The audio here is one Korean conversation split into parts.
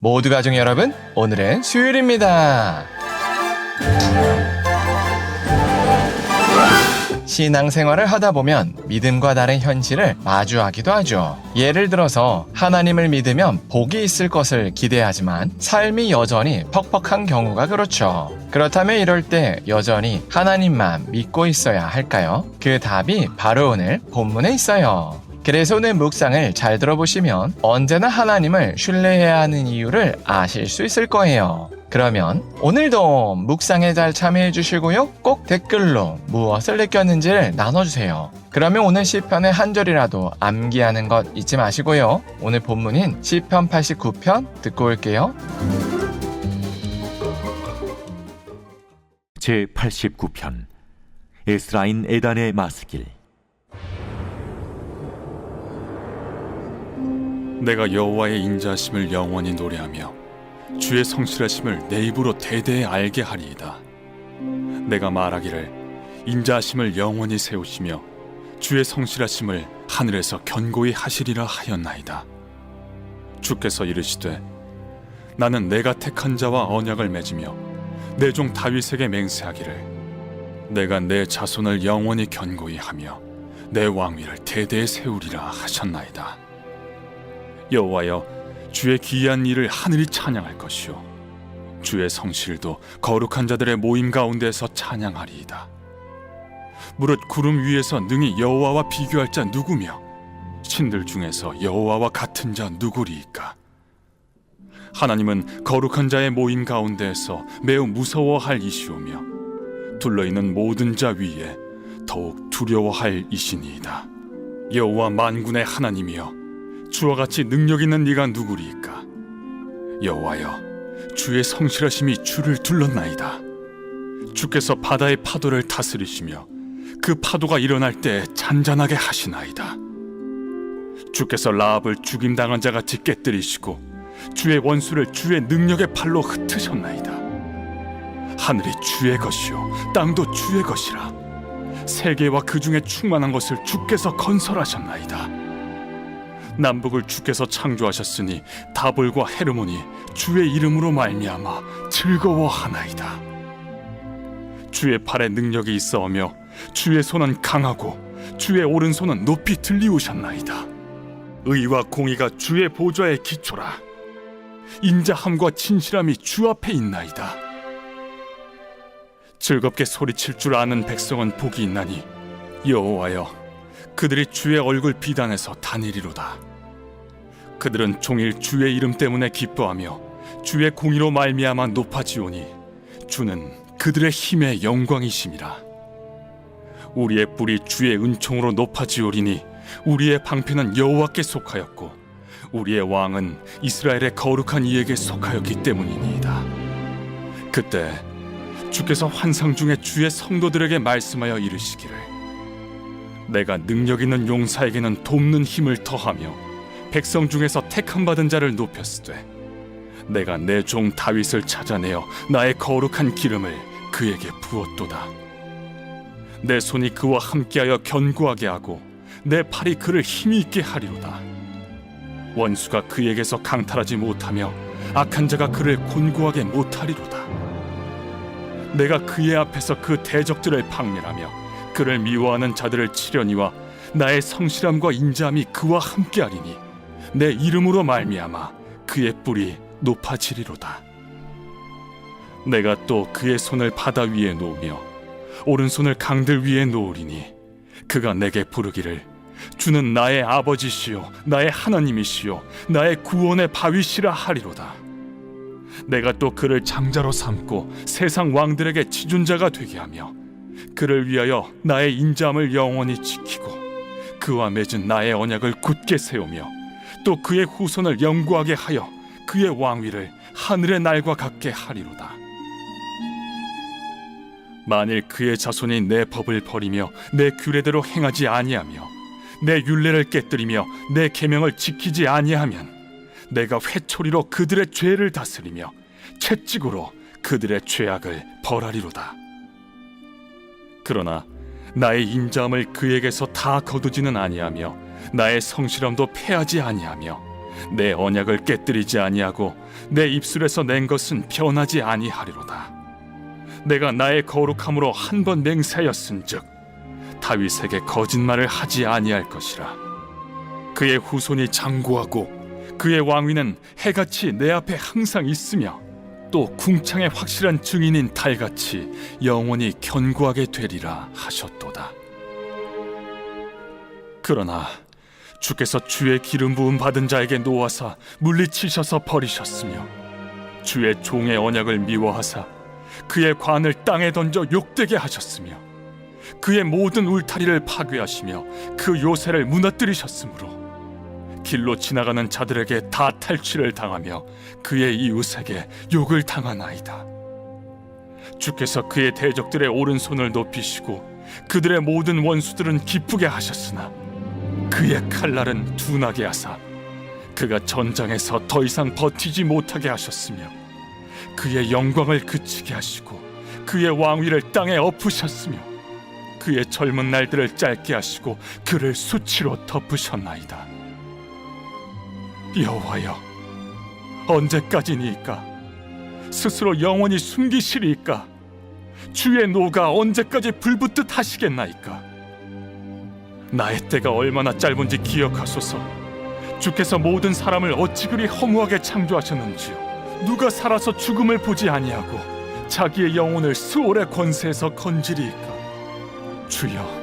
모두 가족 여러분, 오늘은 수요일입니다. 신앙생활을 하다 보면 믿음과 다른 현실을 마주하기도 하죠. 예를 들어서 하나님을 믿으면 복이 있을 것을 기대하지만 삶이 여전히 퍽퍽한 경우가 그렇죠. 그렇다면 이럴 때 여전히 하나님만 믿고 있어야 할까요? 그 답이 바로 오늘 본문에 있어요. 그래서 오늘 묵상을 잘 들어보시면 언제나 하나님을 신뢰해야 하는 이유를 아실 수 있을 거예요. 그러면 오늘도 묵상에 잘 참여해 주시고요. 꼭 댓글로 무엇을 느꼈는지를 나눠주세요. 그러면 오늘 시편의 한 절이라도 암기하는 것 잊지 마시고요. 오늘 본문인 시편 89편 듣고 올게요. 제89편 에스라인 에단의 마스길. 내가 여호와의 인자하심을 영원히 노래하며 주의 성실하심을 내 입으로 대대에 알게 하리이다. 내가 말하기를 인자하심을 영원히 세우시며 주의 성실하심을 하늘에서 견고히 하시리라 하였나이다. 주께서 이르시되 나는 내가 택한 자와 언약을 맺으며 내 종 다윗에게 맹세하기를 내가 내 자손을 영원히 견고히 하며 내 왕위를 대대에 세우리라 하셨나이다. 여호와여, 주의 기이한 일을 하늘이 찬양할 것이요 주의 성실도 거룩한 자들의 모임 가운데서 찬양하리이다. 무릇 구름 위에서 능히 여호와와 비교할 자 누구며 신들 중에서 여호와와 같은 자 누구리이까? 하나님은 거룩한 자의 모임 가운데에서 매우 무서워할 이시오며 둘러있는 모든 자 위에 더욱 두려워할 이시니이다. 여호와 만군의 하나님이여, 주와 같이 능력 있는 네가 누구리이까? 여호와여, 주의 성실하심이 주를 둘렀나이다. 주께서 바다의 파도를 다스리시며 그 파도가 일어날 때 잔잔하게 하시나이다. 주께서 라합을 죽임당한 자같이 깨뜨리시고 주의 원수를 주의 능력의 팔로 흩으셨나이다. 하늘이 주의 것이요 땅도 주의 것이라. 세계와 그 중에 충만한 것을 주께서 건설하셨나이다. 남북을 주께서 창조하셨으니 다볼과 헤르몬이 주의 이름으로 말미암아 즐거워하나이다. 주의 팔에 능력이 있어오며 주의 손은 강하고 주의 오른손은 높이 들리우셨나이다. 의와 공의가 주의 보좌의 기초라. 인자함과 진실함이 주 앞에 있나이다. 즐겁게 소리칠 줄 아는 백성은 복이 있나니 여호와여, 그들이 주의 얼굴 비단에서 다니리로다. 그들은 종일 주의 이름 때문에 기뻐하며 주의 공의로 말미암아 높아지오니 주는 그들의 힘의 영광이심이라. 우리의 뿔이 주의 은총으로 높아지오리니 우리의 방패는 여호와께 속하였고 우리의 왕은 이스라엘의 거룩한 이에게 속하였기 때문이니이다. 그때 주께서 환상 중에 주의 성도들에게 말씀하여 이르시기를 내가 능력 있는 용사에게는 돕는 힘을 더하며 백성 중에서 택함 받은 자를 높였으되 내가 내 종 다윗을 찾아내어 나의 거룩한 기름을 그에게 부었도다. 내 손이 그와 함께하여 견고하게 하고 내 팔이 그를 힘이 있게 하리로다. 원수가 그에게서 강탈하지 못하며 악한 자가 그를 곤고하게 못하리로다. 내가 그의 앞에서 그 대적들을 박멸하며 그를 미워하는 자들을 치려니와 나의 성실함과 인자함이 그와 함께하리니 내 이름으로 말미암아 그의 뿔이 높아지리로다. 내가 또 그의 손을 바다 위에 놓으며 오른손을 강들 위에 놓으리니 그가 내게 부르기를 주는 나의 아버지시요 나의 하나님이시요 나의 구원의 바위시라 하리로다. 내가 또 그를 장자로 삼고 세상 왕들에게 지존자가 되게 하며 그를 위하여 나의 인자함을 영원히 지키고 그와 맺은 나의 언약을 굳게 세우며 또 그의 후손을 영구하게 하여 그의 왕위를 하늘의 날과 같게 하리로다. 만일 그의 자손이 내 법을 버리며 내 규례대로 행하지 아니하며 내 율례를 깨뜨리며 내 계명을 지키지 아니하면 내가 회초리로 그들의 죄를 다스리며 채찍으로 그들의 죄악을 벌하리로다. 그러나 나의 인자함을 그에게서 다 거두지는 아니하며 나의 성실함도 패하지 아니하며 내 언약을 깨뜨리지 아니하고 내 입술에서 낸 것은 변하지 아니하리로다. 내가 나의 거룩함으로 한 번 맹세하였은즉 다윗에게 거짓말을 하지 아니할 것이라. 그의 후손이 장구하고 그의 왕위는 해같이 내 앞에 항상 있으며 또 궁창의 확실한 증인인 달같이 영원히 견고하게 되리라 하셨도다. 그러나 주께서 주의 기름 부음 받은 자에게 놓아사 물리치셔서 버리셨으며 주의 종의 언약을 미워하사 그의 관을 땅에 던져 욕되게 하셨으며 그의 모든 울타리를 파괴하시며 그 요새를 무너뜨리셨으므로 길로 지나가는 자들에게 다 탈취를 당하며 그의 이웃에게 욕을 당하나이다. 주께서 그의 대적들의 오른손을 높이시고 그들의 모든 원수들은 기쁘게 하셨으나 그의 칼날은 둔하게 하사 그가 전장에서 더 이상 버티지 못하게 하셨으며 그의 영광을 그치게 하시고 그의 왕위를 땅에 엎으셨으며 그의 젊은 날들을 짧게 하시고 그를 수치로 덮으셨나이다. 여호와여, 언제까지니이까? 스스로 영원히 숨기시리이까? 주의 노가 언제까지 불붙듯 하시겠나이까? 나의 때가 얼마나 짧은지 기억하소서. 주께서 모든 사람을 어찌 그리 허무하게 창조하셨는지요. 누가 살아서 죽음을 보지 아니하고 자기의 영혼을 스올의 권세에서 건지리이까? 주여,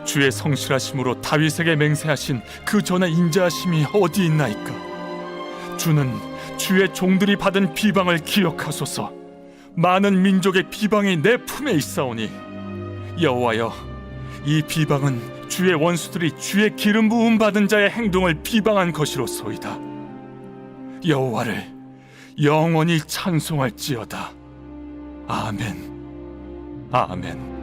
주의 성실하심으로 다윗에게 맹세하신 그 전에 인자하심이 어디 있나이까? 주는 주의 종들이 받은 비방을 기억하소서. 많은 민족의 비방이 내 품에 있사오니 여호와여, 이 비방은 주의 원수들이 주의 기름 부음 받은 자의 행동을 비방한 것이로소이다. 여호와를 영원히 찬송할지어다. 아멘. 아멘.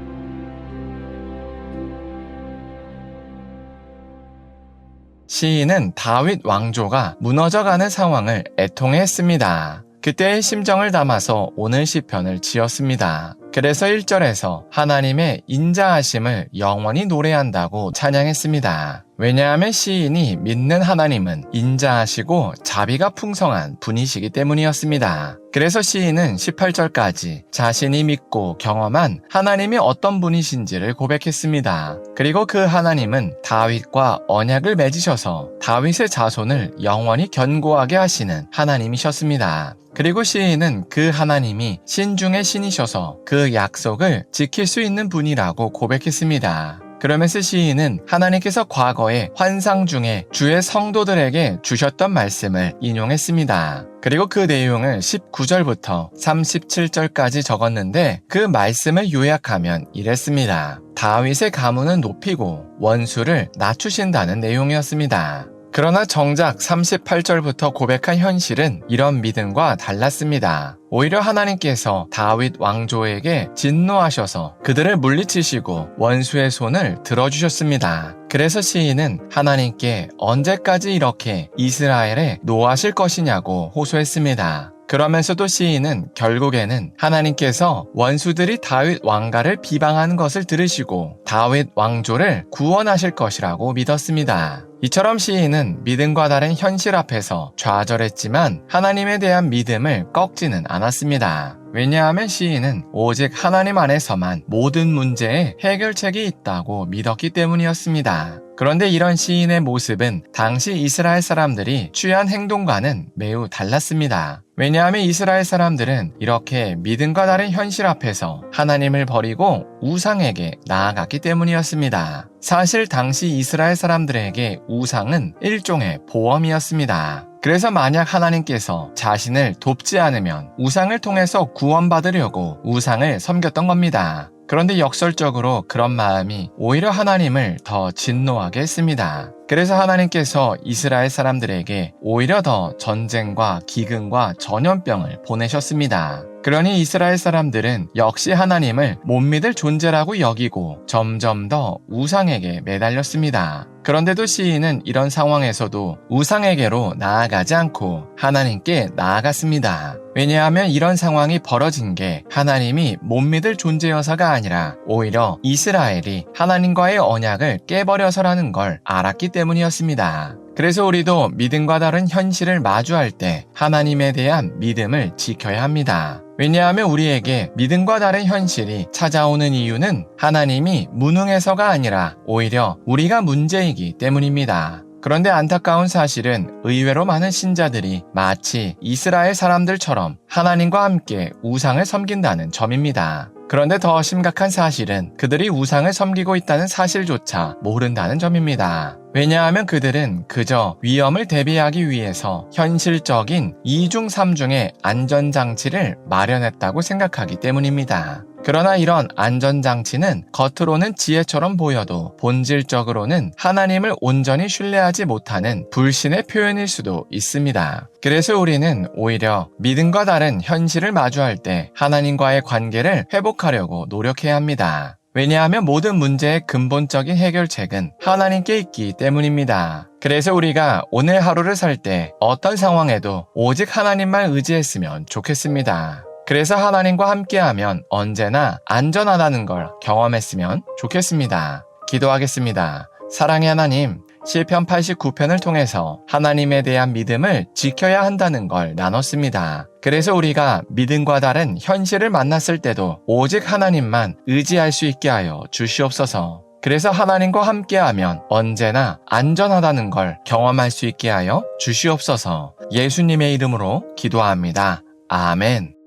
시인은 다윗 왕조가 무너져가는 상황을 애통했습니다. 그때의 심정을 담아서 오늘 시편을 지었습니다. 그래서 1절에서 하나님의 인자하심을 영원히 노래한다고 찬양했습니다. 왜냐하면 시인이 믿는 하나님은 인자하시고 자비가 풍성한 분이시기 때문이었습니다. 그래서 시인은 18절까지 자신이 믿고 경험한 하나님이 어떤 분이신지를 고백했습니다. 그리고 그 하나님은 다윗과 언약을 맺으셔서 다윗의 자손을 영원히 견고하게 하시는 하나님이셨습니다. 그리고 시인은 그 하나님이 신 중의 신이셔서 그 약속을 지킬 수 있는 분이라고 고백했습니다. 그러면서 시인은 하나님께서 과거의 환상 중에 주의 성도들에게 주셨던 말씀을 인용했습니다. 그리고 그 내용을 19절부터 37절까지 적었는데 그 말씀을 요약하면 이랬습니다. 다윗의 가문은 높이고 원수를 낮추신다는 내용이었습니다. 그러나 정작 38절부터 고백한 현실은 이런 믿음과 달랐습니다. 오히려 하나님께서 다윗 왕조에게 진노하셔서 그들을 물리치시고 원수의 손을 들어주셨습니다. 그래서 시인은 하나님께 언제까지 이렇게 이스라엘에 노하실 것이냐고 호소했습니다. 그러면서도 시인은 결국에는 하나님께서 원수들이 다윗 왕가를 비방하는 것을 들으시고 다윗 왕조를 구원하실 것이라고 믿었습니다. 이처럼 시인은 믿음과 다른 현실 앞에서 좌절했지만 하나님에 대한 믿음을 꺾지는 않았습니다. 왜냐하면 시인은 오직 하나님 안에서만 모든 문제에 해결책이 있다고 믿었기 때문이었습니다. 그런데 이런 시인의 모습은 당시 이스라엘 사람들이 취한 행동과는 매우 달랐습니다. 왜냐하면 이스라엘 사람들은 이렇게 믿음과 다른 현실 앞에서 하나님을 버리고 우상에게 나아갔기 때문이었습니다. 사실 당시 이스라엘 사람들에게 우상은 일종의 보험이었습니다. 그래서 만약 하나님께서 자신을 돕지 않으면 우상을 통해서 구원받으려고 우상을 섬겼던 겁니다. 그런데 역설적으로 그런 마음이 오히려 하나님을 더 진노하게 했습니다. 그래서 하나님께서 이스라엘 사람들에게 오히려 더 전쟁과 기근과 전염병을 보내셨습니다. 그러니 이스라엘 사람들은 역시 하나님을 못 믿을 존재라고 여기고 점점 더 우상에게 매달렸습니다. 그런데도 시인은 이런 상황에서도 우상에게로 나아가지 않고 하나님께 나아갔습니다. 왜냐하면 이런 상황이 벌어진 게 하나님이 못 믿을 존재여서가 아니라 오히려 이스라엘이 하나님과의 언약을 깨버려서라는 걸 알았기 때문이었습니다. 그래서 우리도 믿음과 다른 현실을 마주할 때 하나님에 대한 믿음을 지켜야 합니다. 왜냐하면 우리에게 믿음과 다른 현실이 찾아오는 이유는 하나님이 무능해서가 아니라 오히려 우리가 문제이기 때문입니다. 그런데 안타까운 사실은 의외로 많은 신자들이 마치 이스라엘 사람들처럼 하나님과 함께 우상을 섬긴다는 점입니다. 그런데 더 심각한 사실은 그들이 우상을 섬기고 있다는 사실조차 모른다는 점입니다. 왜냐하면 그들은 그저 위험을 대비하기 위해서 현실적인 2중 3중의 안전장치를 마련했다고 생각하기 때문입니다. 그러나 이런 안전장치는 겉으로는 지혜처럼 보여도 본질적으로는 하나님을 온전히 신뢰하지 못하는 불신의 표현일 수도 있습니다. 그래서 우리는 오히려 믿음과 다른 현실을 마주할 때 하나님과의 관계를 회복하려고 노력해야 합니다. 왜냐하면 모든 문제의 근본적인 해결책은 하나님께 있기 때문입니다. 그래서 우리가 오늘 하루를 살 때 어떤 상황에도 오직 하나님만 의지했으면 좋겠습니다. 그래서 하나님과 함께하면 언제나 안전하다는 걸 경험했으면 좋겠습니다. 기도하겠습니다. 사랑의 하나님, 시편 89편을 통해서 하나님에 대한 믿음을 지켜야 한다는 걸 나눴습니다. 그래서 우리가 믿음과 다른 현실을 만났을 때도 오직 하나님만 의지할 수 있게 하여 주시옵소서. 그래서 하나님과 함께하면 언제나 안전하다는 걸 경험할 수 있게 하여 주시옵소서. 예수님의 이름으로 기도합니다. 아멘.